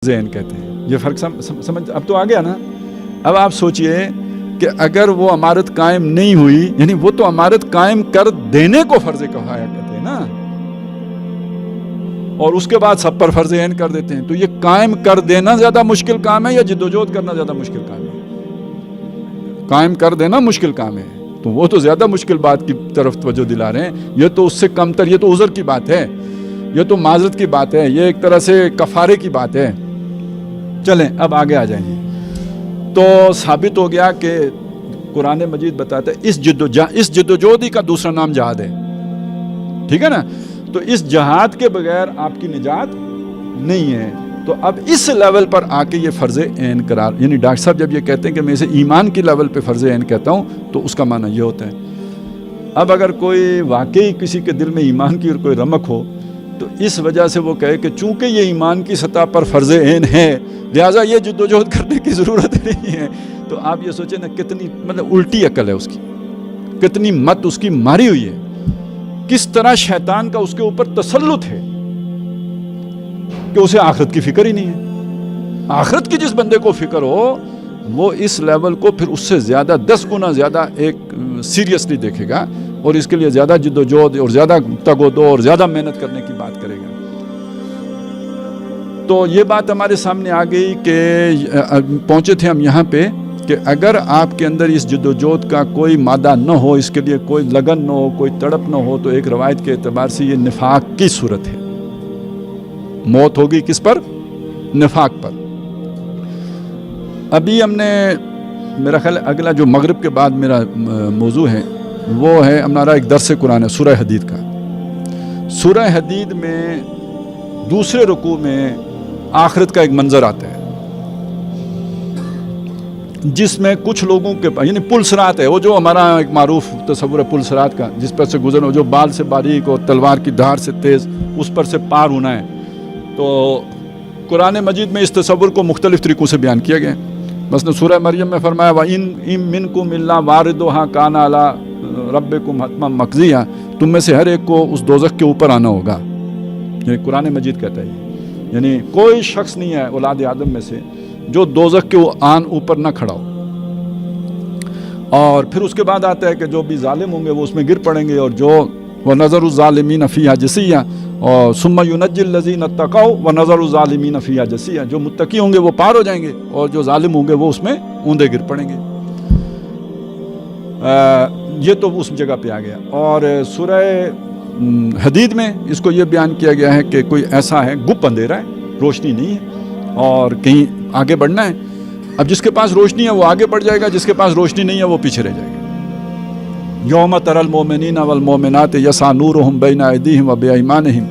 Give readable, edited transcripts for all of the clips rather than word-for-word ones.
ذہن کہتے ہیں. یہ فرق سمجھ اب تو آ گیا نا. اب آپ سوچئے کہ اگر وہ امارت قائم نہیں ہوئی، یعنی وہ تو امارت قائم کر دینے کو فرض کفایہ کہتے ہیں نا، اور اس کے بعد سب پر فرض عین کر دیتے ہیں. تو یہ قائم کر دینا زیادہ مشکل کام ہے یا جدوجہد کرنا زیادہ مشکل کام ہے؟ قائم کر دینا مشکل کام ہے، تو وہ تو زیادہ مشکل بات کی طرف توجہ دلا رہے ہیں. یہ تو اس سے کم تر، یہ تو عذر کی بات ہے، یہ تو معذرت کی بات ہے، یہ ایک طرح سے کفارے کی بات ہے. چلیں اب آگے آ جائیں گے. تو ثابت ہو گیا کہ قرآن مجید بتاتا ہے اس جدوجہد کا دوسرا نام جہاد ہے. ٹھیک ہے نا؟ تو اس جہاد کے بغیر آپ کی نجات نہیں ہے. تو اب اس لیول پر آ کے یہ فرض عین قرار، یعنی ڈاکٹر صاحب جب یہ کہتے ہیں کہ میں اسے ایمان کی لیول پہ فرض عین کہتا ہوں تو اس کا معنی یہ ہوتا ہے. اب اگر کوئی واقعی کسی کے دل میں ایمان کی اور کوئی رمق ہو تو اس وجہ سے وہ کہے کہ چونکہ یہ ایمان کی سطح پر فرض عین ہے لہٰذا یہ جدوجہد کرنے کی ضرورت نہیں ہے. تو آپ یہ سوچیں نا کتنی مطلب الٹی عقل ہے اس کی، کتنی مت اس کی ماری ہوئی ہے، کس طرح شیطان کا اس کے اوپر تسلط ہے کہ اسے آخرت کی فکر ہی نہیں ہے. آخرت کی جس بندے کو فکر ہو وہ اس لیول کو پھر اس سے زیادہ 10 گنا زیادہ ایک سیریسلی دیکھے گا اور اس کے لیے زیادہ جدوجہد اور زیادہ تگ و دو اور زیادہ محنت کرنے کی بات کرے گا. تو یہ بات ہمارے سامنے آ گئی کہ پہنچے تھے ہم یہاں پہ کہ اگر آپ کے اندر اس جدوجہد کا کوئی مادہ نہ ہو، اس کے لیے کوئی لگن نہ ہو، کوئی تڑپ نہ ہو، تو ایک روایت کے اعتبار سے یہ نفاق کی صورت ہے. موت ہوگی کس پر؟ نفاق پر. ابھی ہم نے میرا خیال اگلا جو مغرب کے بعد میرا موضوع ہے وہ ہے ہمارا ایک درس قرآن ہے سورہ حدید کا. سورہ حدید میں دوسرے رکوع میں آخرت کا ایک منظر آتا ہے جس میں کچھ لوگوں کے یعنی پل صراط ہے، وہ جو ہمارا ایک معروف تصور ہے پل صراط کا، جس پر سے گزرنا، جو بال سے باریک اور تلوار کی دھار سے تیز، اس پر سے پار ہونا ہے. تو قرآن مجید میں اس تصور کو مختلف طریقوں سے بیان کیا گیا. مثلا سورہ مریم میں فرمایا وَإِن مِّنكُمْ إِلَّا وَارِدُهَا كَانَ عَلَىٰ رَبِّكُمْ حَتْمًا مَّقْضِيًّا، تم میں سے ہر ایک کو اس دوزخ کے اوپر آنا ہوگا. یعنی قرآن مجید کہتا ہے یعنی کوئی شخص نہیں ہے اولاد آدم میں سے جو دوزخ کے اوپر نہ کھڑا ہو. اور پھر اس کے بعد آتا ہے کہ جو بھی ظالم ہوں گے وہ اس میں گر پڑیں گے، اور جو وَنَظَرُ الظَّالِمِينَ فِيهَا جِثِيًّا، اور ثُمَّ يُنَجِّي الَّذِينَ اتَّقَوْا وَنَظَرُ الظَّالِمِينَ فِيهَا جِثِيًّا، جو متقی ہوں گے وہ پار ہو جائیں گے اور جو ظالم ہوں گے وہ اس میں اوندے گر پڑیں گے. یہ تو اس جگہ پہ آ گیا. اور سورہ حدید میں اس کو یہ بیان کیا گیا ہے کہ کوئی ایسا ہے گپ اندھیرا ہے، روشنی نہیں ہے اور کہیں آگے بڑھنا ہے. اب جس کے پاس روشنی ہے وہ آگے بڑھ جائے گا، جس کے پاس روشنی نہیں ہے وہ پیچھے رہ جائے گا. یوم تری المؤمنین والمؤمنات یسعی نورہم بین ایدیہم وبایمانہم.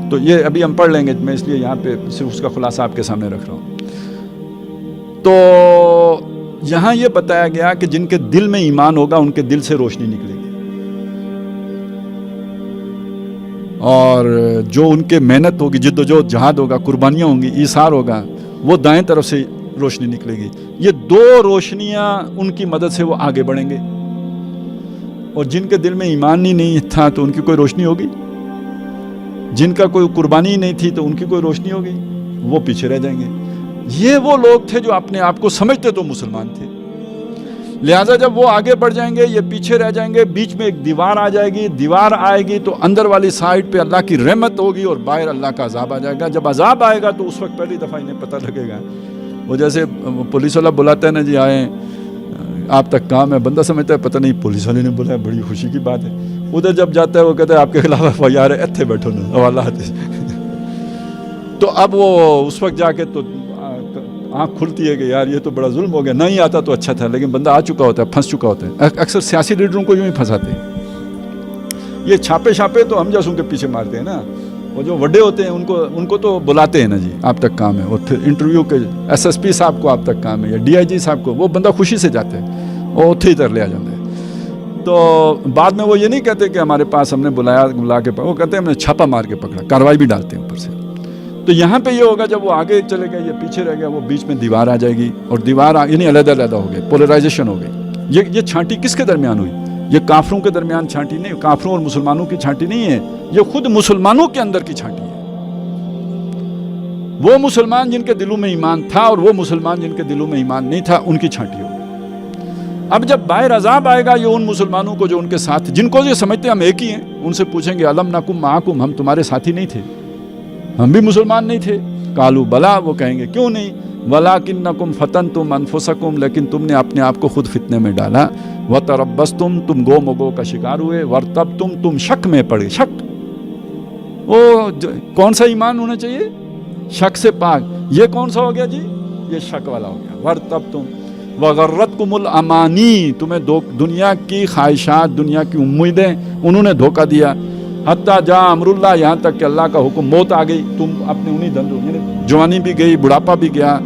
تو یہ ابھی ہم پڑھ لیں گے، میں اس لیے یہاں پہ صرف اس کا خلاصہ آپ کے سامنے رکھ رہا ہوں. تو یہاں یہ بتایا گیا کہ جن کے دل میں ایمان ہوگا ان کے دل سے روشنی نکلے گی، اور جو ان کے محنت ہوگی، جدوجہد جہاد ہوگا، قربانیاں ہوں گی، ایثار ہوگا، وہ دائیں طرف سے روشنی نکلے گی. یہ دو روشنیاں ان کی مدد سے وہ آگے بڑھیں گے. اور جن کے دل میں ایمان ہی نہیں تھا تو ان کی کوئی روشنی ہوگی، جن کا کوئی قربانی نہیں تھی تو ان کی کوئی روشنی ہوگی، وہ پیچھے رہ جائیں گے. یہ وہ لوگ تھے جو اپنے آپ کو سمجھتے تو مسلمان تھے، لہٰذا جب وہ آگے بڑھ جائیں گے یہ پیچھے رہ جائیں گے. بیچ میں ایک دیوار آ جائے گی، دیوار آئے گی تو اندر والی سائڈ پہ اللہ کی رحمت ہوگی اور باہر اللہ کا عذاب آ جائے گا. جب عذاب آئے گا تو اس وقت پہلی دفعہ انہیں پتہ لگے گا. وہ جیسے پولیس والا بلاتا ہے نا، جی آئیں آپ تک کام ہے، بندہ سمجھتا ہے پتہ نہیں پولیس والے نے بولا ہے، بڑی خوشی کی بات ہے. ادھر جب جاتا ہے وہ کہتا ہے آپ کے خلاف FIR ہے، ایتھے بیٹھو نا حوالات. تو اب وہ اس وقت جا کے تو آنکھ کھلتی ہے کہ یار یہ تو بڑا ظلم ہو گیا، نہیں آتا تو اچھا تھا، لیکن بندہ آ چکا ہوتا ہے، پھنس چکا ہوتا ہے. اکثر سیاسی لیڈروں کو یوں ہی پھنساتے ہیں. یہ چھاپے تو ہم جیسوں کے پیچھے مارتے ہیں نا، وہ جو وڈے ہوتے ہیں ان کو تو بلاتے ہیں نا جی آپ تک کام ہے، اور پھر انٹرویو کے SP صاحب کو آپ تک کام ہے یا DIG صاحب کو، وہ بندہ خوشی سے جاتا ہے اور اتھے ہی تر لے آ جاتا ہے. تو بعد میں وہ یہ نہیں کہتے کہ ہمارے پاس ہم نے بلا کے وہ کہتے ہیں ہم نے چھاپا مار کے پکڑا، کارروائی بھی ڈالتے ہیں اوپر سے. تو یہاں پہ یہ ہوگا جب وہ آگے چلے گئے یہ پیچھے رہ گیا، وہ بیچ میں دیوار آ جائے گی، اور دیوار یعنی علیحدہ ہو گئے، پولرائزیشن ہو گئی. یہ چھانٹی کس کے درمیان ہوئی؟ یہ کافروں کے درمیان چھانٹی نہیں، کافروں اور مسلمانوں کی چھانٹی نہیں ہے، یہ خود مسلمانوں کے اندر کی چھانٹی ہے. وہ مسلمان جن کے دلوں میں ایمان تھا اور وہ مسلمان جن کے دلوں میں ایمان نہیں تھا ان کی چھانٹی ہوگی۔ اب جب باہر عذاب آئے گا یہ ان مسلمانوں کو جو ان کے ساتھ جن کو یہ سمجھتے ہیں ہم ایک ہی ہیں، ان سے پوچھیں گے الم نکم معکم، ہم تمہارے ساتھی نہیں تھے، ہم بھی مسلمان نہیں تھے؟ قالوا بلا، وہ کہیں گے کیوں نہیں، ولکنکم فتنتم انفسکم، لیکن تم نے اپنے آپ کو خود فتنے میں ڈالا، وتربصتم، تم گو مگو کا شکار ہوئے، وارتبتم، تم شک میں پڑے۔ شک وہ کون سا ایمان ہونا چاہیے؟ شک سے پاک۔ یہ کون سا ہو گیا جی؟ یہ شک والا ہو گیا۔ وارتبتم وغرتکم الامانی، تمہیں دنیا کی خواہشات، دنیا کی امیدیں انہوں نے دھوکہ دیا، حتیٰ جاء امر اللہ، یہاں تک کہ اللہ کا حکم، موت آ گئی، تم اپنے انہی دھندوں، یعنی جوانی بھی گئی، بڑھاپا بھی گیا،